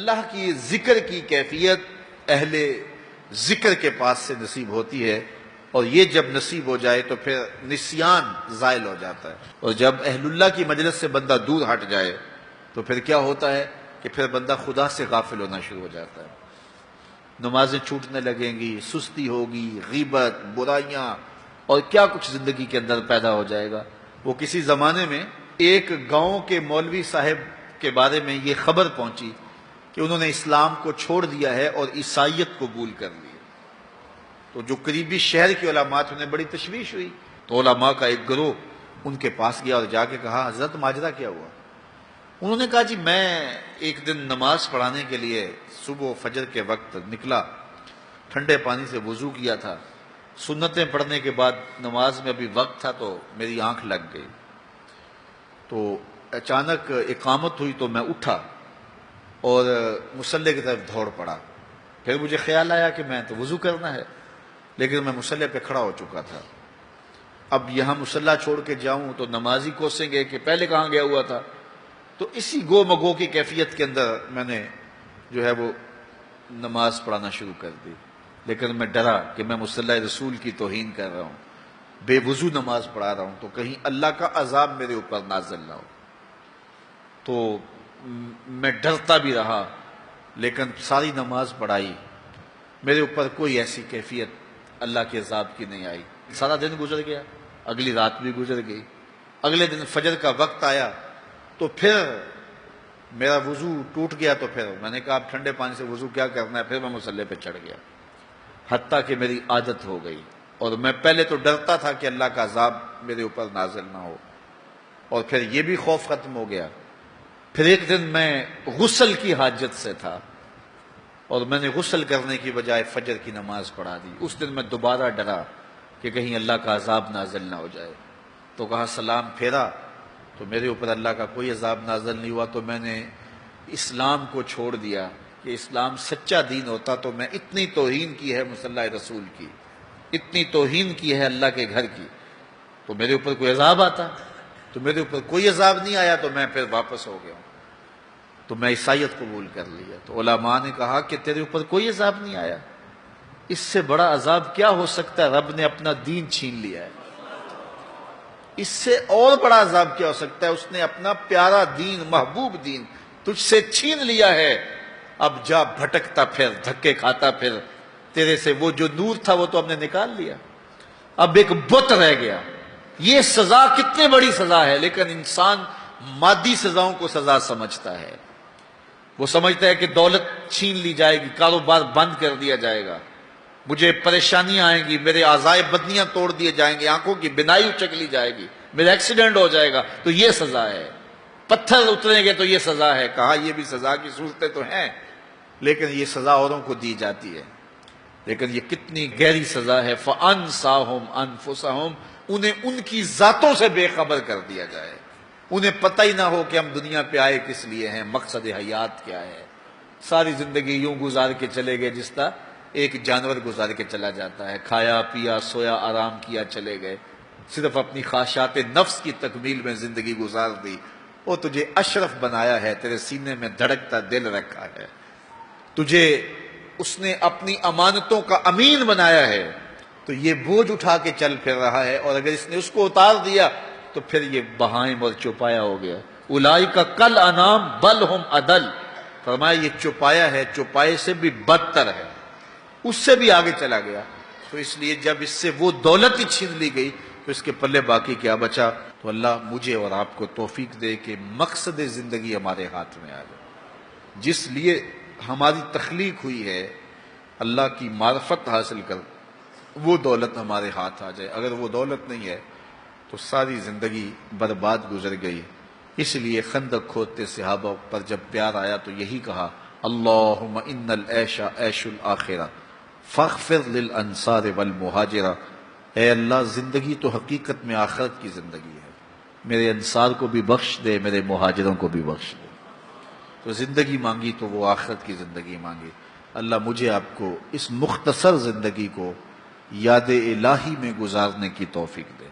اللہ کی ذکر کی کیفیت اہل ذکر کے پاس سے نصیب ہوتی ہے، اور یہ جب نصیب ہو جائے تو پھر نسیان زائل ہو جاتا ہے۔ اور جب اہل اللہ کی مجلس سے بندہ دور ہٹ جائے تو پھر کیا ہوتا ہے کہ پھر بندہ خدا سے غافل ہونا شروع ہو جاتا ہے، نمازیں چھوٹنے لگیں گی، سستی ہوگی، غیبت، برائیاں، اور کیا کچھ زندگی کے اندر پیدا ہو جائے گا۔ وہ کسی زمانے میں ایک گاؤں کے مولوی صاحب کے بارے میں یہ خبر پہنچی کہ انہوں نے اسلام کو چھوڑ دیا ہے اور عیسائیت قبول کر لی ہے۔ تو جو قریبی شہر کے علماء تھے انہیں بڑی تشویش ہوئی، تو علماء کا ایک گروہ ان کے پاس گیا اور جا کے کہا، حضرت ماجرا کیا ہوا؟ انہوں نے کہا، جی میں ایک دن نماز پڑھانے کے لیے صبح فجر کے وقت نکلا، ٹھنڈے پانی سے وضو کیا تھا، سنتیں پڑھنے کے بعد نماز میں ابھی وقت تھا تو میری آنکھ لگ گئی، تو اچانک اقامت ہوئی تو میں اٹھا اور مصلی کی طرف دوڑ پڑا۔ پھر مجھے خیال آیا کہ میں تو وضو کرنا ہے، لیکن میں مصلی پہ کھڑا ہو چکا تھا، اب یہاں مصلی چھوڑ کے جاؤں تو نمازی کوسیں گے کہ پہلے کہاں گیا ہوا تھا۔ تو اسی گو مگو کی کیفیت کے اندر میں نے جو ہے وہ نماز پڑھانا شروع کر دی، لیکن میں ڈرا کہ میں مصلی رسول کی توہین کر رہا ہوں، بے وضو نماز پڑھا رہا ہوں، تو کہیں اللہ کا عذاب میرے اوپر نازل نہ ہو۔ تو میں ڈرتا بھی رہا، لیکن ساری نماز پڑھائی، میرے اوپر کوئی ایسی کیفیت اللہ کے عذاب کی نہیں آئی۔ سارا دن گزر گیا، اگلی رات بھی گزر گئی، اگلے دن فجر کا وقت آیا تو پھر میرا وضو ٹوٹ گیا، تو پھر میں نے کہا اب ٹھنڈے پانی سے وضو کیا کرنا ہے، پھر میں مصلی پہ چڑھ گیا، حتیٰ کہ میری عادت ہو گئی، اور میں پہلے تو ڈرتا تھا کہ اللہ کا عذاب میرے اوپر نازل نہ ہو، اور پھر یہ بھی خوف ختم ہو گیا۔ پھر ایک دن میں غسل کی حاجت سے تھا اور میں نے غسل کرنے کی بجائے فجر کی نماز پڑھا دی۔ اس دن میں دوبارہ ڈرا کہ کہیں اللہ کا عذاب نازل نہ ہو جائے، تو کہا سلام پھیرا تو میرے اوپر اللہ کا کوئی عذاب نازل نہیں ہوا۔ تو میں نے اسلام کو چھوڑ دیا کہ اسلام سچا دین ہوتا تو میں اتنی توہین کی ہے مصلی رسول کی، اتنی توہین کی ہے اللہ کے گھر کی، تو میرے اوپر کوئی عذاب آتا، تو میرے اوپر کوئی عذاب نہیں آیا، تو میں پھر واپس ہو گیا، تو میں عیسائیت قبول کر لیا۔ تو علماء نے کہا کہ تیرے اوپر کوئی عذاب نہیں آیا، اس سے بڑا عذاب کیا ہو سکتا ہے، رب نے اپنا دین چھین لیا ہے، اس سے اور بڑا عذاب کیا ہو سکتا ہے، اس نے اپنا پیارا دین، محبوب دین تجھ سے چھین لیا ہے، اب جا بھٹکتا پھر، دھکے کھاتا پھر، تیرے سے وہ جو نور تھا وہ تو ہم نے نکال لیا، اب ایک بت رہ گیا۔ یہ سزا کتنی بڑی سزا ہے، لیکن انسان مادی سزاؤں کو سزا سمجھتا ہے، وہ سمجھتا ہے کہ دولت چھین لی جائے گی، کاروبار بند کر دیا جائے گا، مجھے پریشانیاں آئیں گی، میرے اعضائے بدنیاں توڑ دیے جائیں گے، آنکھوں کی بینائی اچک لی جائے گی، میرا ایکسیڈنٹ ہو جائے گا تو یہ سزا ہے، پتھر اتریں گے تو یہ سزا ہے۔ کہا یہ بھی سزا کی صورتیں تو ہیں، لیکن یہ سزا اوروں کو دی جاتی ہے، لیکن یہ کتنی گہری سزا ہے۔ فَأَنْسَاهُمْ أَنفُسَهُمْ، انہیں ان کی ذاتوں سے بے خبر کر دیا جائے، انہیں پتہ ہی نہ ہو کہ ہم دنیا پہ آئے کس لیے ہیں، مقصد حیات کیا ہے۔ ساری زندگی یوں گزار کے چلے گئے جس طرح ایک جانور گزار کے چلا جاتا ہے، کھایا پیا سویا آرام کیا چلے گئے، صرف اپنی خواہشات نفس کی تکمیل میں زندگی گزار دی۔ وہ تجھے اشرف بنایا ہے، تیرے سینے میں دھڑکتا دل رکھا ہے، تجھے اس نے اپنی امانتوں کا امین بنایا ہے، تو یہ بوجھ اٹھا کے چل پھر رہا ہے، اور اگر اس نے اس کو اتار دیا تو پھر یہ بہائم اور چوپایا ہو گیا۔ اولئک کالانعام بل ہم اضل، فرمایا یہ چوپایا ہے، چوپائے سے بھی بدتر ہے، اس سے بھی آگے چلا گیا۔ تو اس لیے جب اس سے وہ دولت ہی چھین لی گئی تو اس کے پلے باقی کیا بچا؟ تو اللہ مجھے اور آپ کو توفیق دے کہ مقصد زندگی ہمارے ہاتھ میں آ جائے، جس لیے ہماری تخلیق ہوئی ہے، اللہ کی معرفت حاصل کر وہ دولت ہمارے ہاتھ آ جائے۔ اگر وہ دولت نہیں ہے تو ساری زندگی برباد گزر گئی۔ اس لیے خندق کھودتے صحابہ پر جب پیار آیا تو یہی کہا، اللہم ان العیش عیش الآخرہ فاغفر للانصار والمہاجرہ، اے اللہ زندگی تو حقیقت میں آخرت کی زندگی ہے، میرے انصار کو بھی بخش دے، میرے مہاجروں کو بھی بخش دے۔ تو زندگی مانگی تو وہ آخرت کی زندگی مانگی۔ اللہ مجھے آپ کو اس مختصر زندگی کو یاد الہی میں گزارنے کی توفیق دے۔